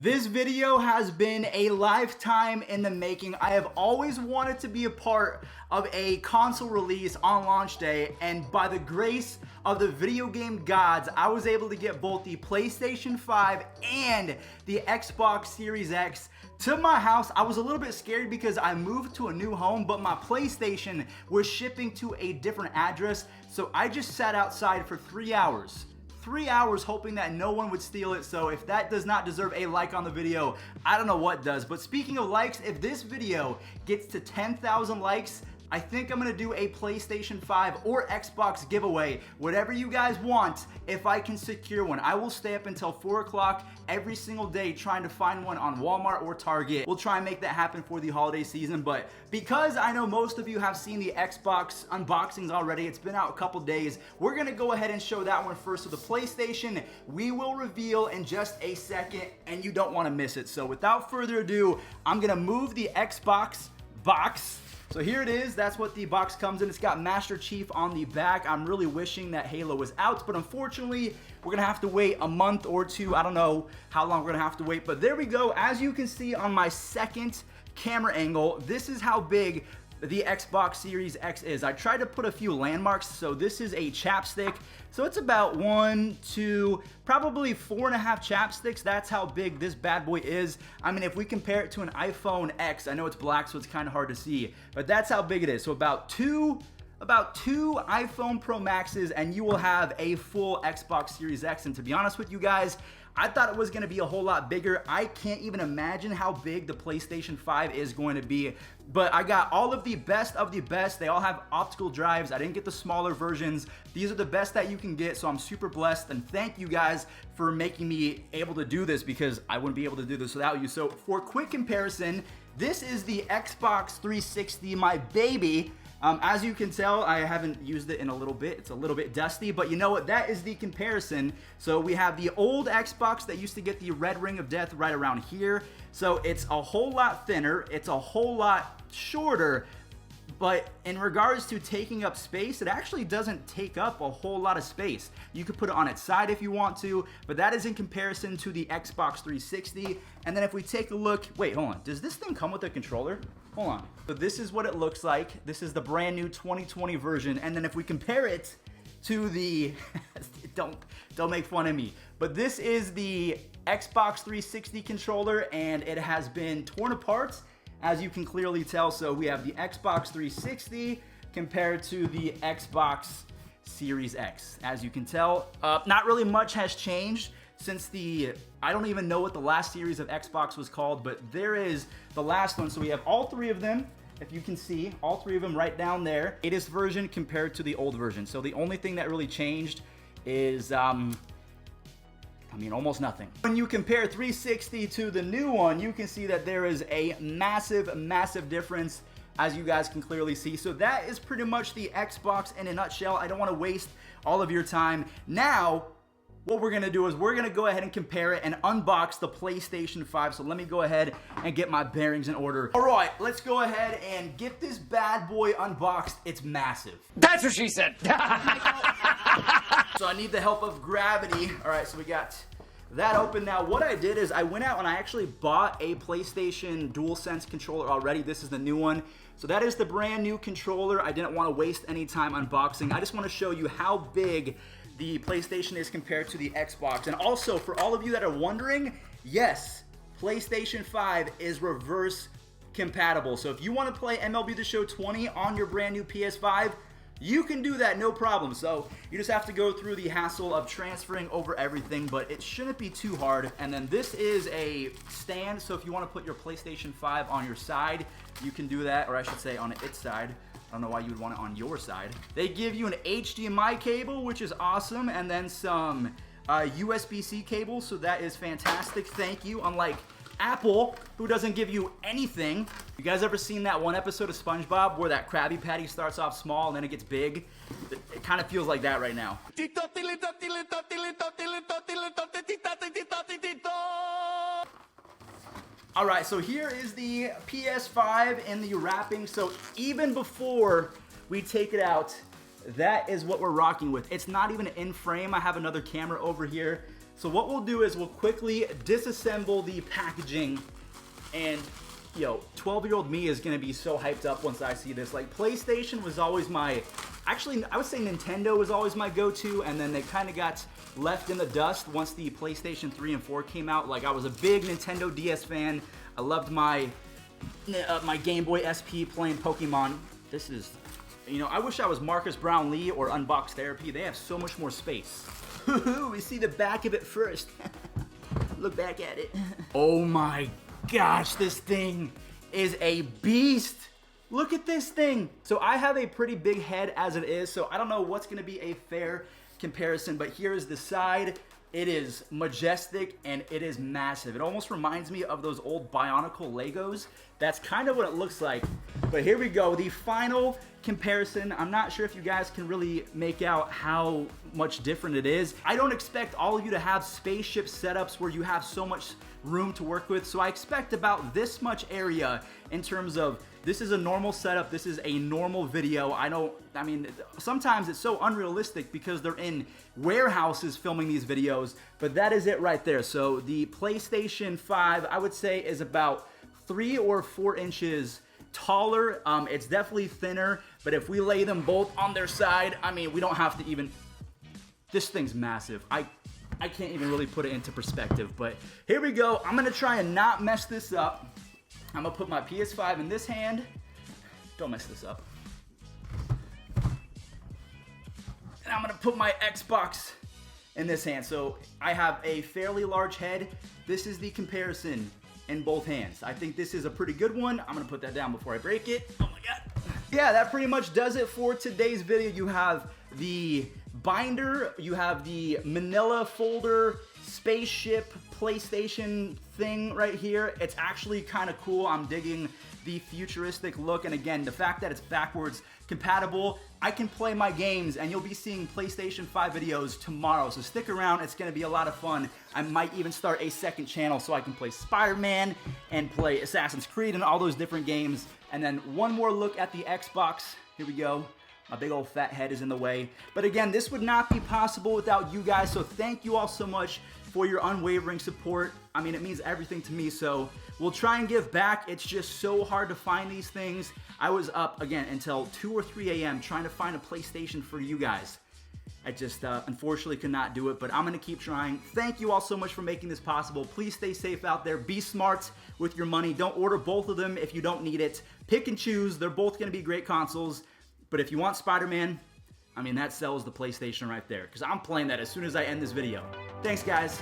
This video has been a lifetime in the making. I have always wanted to be a part of a console release on launch day, and by the grace of the video game gods, I was able to get both the PlayStation 5 and the Xbox Series X to my house. I was a little bit scared because I moved to a new home, but my PlayStation was shipping to a different address, so I just sat outside for 3 hours. 3 hours hoping that no one would steal it. So if that does not deserve a like on the video, I don't know what does. But speaking of likes, if this video gets to 10,000 likes, I think I'm gonna do a PlayStation 5 or Xbox giveaway. Whatever you guys want, if I can secure one. I will stay up until 4 o'clock every single day trying to find one on Walmart or Target. We'll try and make that happen for the holiday season, but because I know most of you have seen the Xbox unboxings already, it's been out a couple days, we're gonna go ahead and show that one first. So the PlayStation, we will reveal in just a second, and you don't wanna miss it. So without further ado, I'm gonna move the Xbox box. So here it is, that's what the box comes in. It's got Master Chief on the back. I'm really wishing that Halo was out, but unfortunately, we're gonna have to wait a month or two. I don't know how long we're gonna have to wait, but there we go. As you can see on my second camera angle, this is how big the Xbox Series X is. I tried to put a few landmarks. So this is a chapstick. So it's about 1, 2, probably 4.5 chapsticks. That's how big this bad boy is. I mean, if we compare it to an iPhone X, I know it's black, so it's kind of hard to see, but that's how big it is. So about two iPhone Pro Maxes, and you will have a full Xbox Series X. And to be honest with you guys, I thought it was going to be a whole lot bigger. I can't even imagine how big the PlayStation 5 is going to be. But I got all of the best of the best. They all have optical drives. I didn't get the smaller versions. These are the best that you can get, so I'm super blessed. And thank you guys for making me able to do this, because I wouldn't be able to do this without you. So for quick comparison, this is the Xbox 360, my baby. As you can tell, I haven't used it in a little bit. It's a little bit dusty, but you know what? That is the comparison. So we have the old Xbox that used to get the red ring of death right around here. So it's a whole lot thinner. It's a whole lot shorter. But in regards to taking up space, it actually doesn't take up a whole lot of space. You could put it on its side if you want to, but that is in comparison to the Xbox 360. And then if we take a look, wait, hold on. Does this thing come with a controller? Hold on. So this is what it looks like. This is the brand new 2020 version. And then if we compare it to the, don't make fun of me, but this is the Xbox 360 controller, and it has been torn apart, as you can clearly tell. So we have the Xbox 360 compared to the Xbox Series X. As you can tell, not really much has changed since I don't even know what the last series of Xbox was called, but there is the last one. So we have all three of them. If you can see, all three of them right down there. Latest version compared to the old version. So the only thing that really changed is, almost nothing. When you compare 360 to the new one, you can see that there is a massive, massive difference, as you guys can clearly see. So that is pretty much the Xbox in a nutshell. I don't want to waste all of your time. Now, what we're gonna do is we're gonna go ahead and compare it and unbox the PlayStation 5. So let me go ahead and get my bearings in order. All right, let's go ahead and get this bad boy unboxed. It's massive. That's what she said. So I need the help of gravity. All right, so we got that open. Now what I did is I went out and I actually bought a PlayStation DualSense controller already. This is the new one. So that is the brand new controller. I didn't want to waste any time unboxing. I just want to show you how big the PlayStation is compared to the Xbox. And also, for all of you that are wondering, yes, PlayStation 5 is reverse compatible. So if you want to play MLB The Show 20 on your brand new PS5, you can do that, no problem. So you just have to go through the hassle of transferring over everything, but it shouldn't be too hard. And then this is a stand, so if you want to put your PlayStation 5 on your side, you can do that, or I should say on its side. I don't know why you would want it on your side. They give you an HDMI cable, which is awesome, and then some USB-C cables, so that is fantastic. Thank you. Unlike Apple, who doesn't give you anything. You guys ever seen that one episode of SpongeBob where that Krabby Patty starts off small and then it gets big? It kind of feels like that right now. All right, so here is the PS5 in the wrapping. So even before we take it out, that is what we're rocking with. It's not even in frame. I have another camera over here. So what we'll do is we'll quickly disassemble the packaging, and yo, 12-year-old me is gonna be so hyped up once I see this. Like, PlayStation was always my, actually, I would say Nintendo was always my go-to, and then they kind of got left in the dust once the PlayStation 3 and 4 came out. Like, I was a big Nintendo DS fan. I loved my Game Boy SP playing Pokemon. This is, you know, I wish I was Marcus Brownlee or Unbox Therapy. They have so much more space. We see the back of it first. Look back at it. Oh my gosh, this thing is a beast. Look at this thing. So I have a pretty big head as it is, so I don't know what's gonna be a fair comparison, but here is the side. It is majestic and it is massive. It almost reminds me of those old Bionicle Legos. That's kind of what it looks like. But here we go, the final comparison. I'm not sure if you guys can really make out how much different it is. I don't expect all of you to have spaceship setups where you have so much room to work with, so I expect about this much area in terms of this is a normal setup, this is a normal video. I mean, sometimes it's so unrealistic because they're in warehouses filming these videos, but that is it right there. So the PlayStation 5, I would say, is about 3 or 4 inches taller. It's definitely thinner, but if we lay them both on their side, I mean, we don't have to even, this thing's massive. I can't even really put it into perspective, but here we go. I'm gonna try and not mess this up. I'm gonna put my PS5 in this hand. Don't mess this up. And I'm gonna put my Xbox in this hand. So I have a fairly large head. This is the comparison in both hands. I think this is a pretty good one. I'm gonna put that down before I break it. Oh my God. Yeah, that pretty much does it for today's video. You have the binder, you have the manila folder, spaceship PlayStation thing right here. It's actually kind of cool. I'm digging the futuristic look, and again, the fact that it's backwards compatible. I can play my games, and you'll be seeing PlayStation 5 videos tomorrow, so stick around. It's gonna be a lot of fun. I might even start a second channel so I can play Spider-Man and play Assassin's Creed and all those different games. And then one more look at the Xbox. Here we go. My big old fat head is in the way. But again, this would not be possible without you guys, so thank you all so much for your unwavering support. I mean, it means everything to me, so we'll try and give back. It's just so hard to find these things. I was up, again, until 2 or 3 a.m. trying to find a PlayStation for you guys. I just unfortunately could not do it, but I'm gonna keep trying. Thank you all so much for making this possible. Please stay safe out there. Be smart with your money. Don't order both of them if you don't need it. Pick and choose. They're both gonna be great consoles. But if you want Spider-Man, I mean, that sells the PlayStation right there, because I'm playing that as soon as I end this video. Thanks, guys.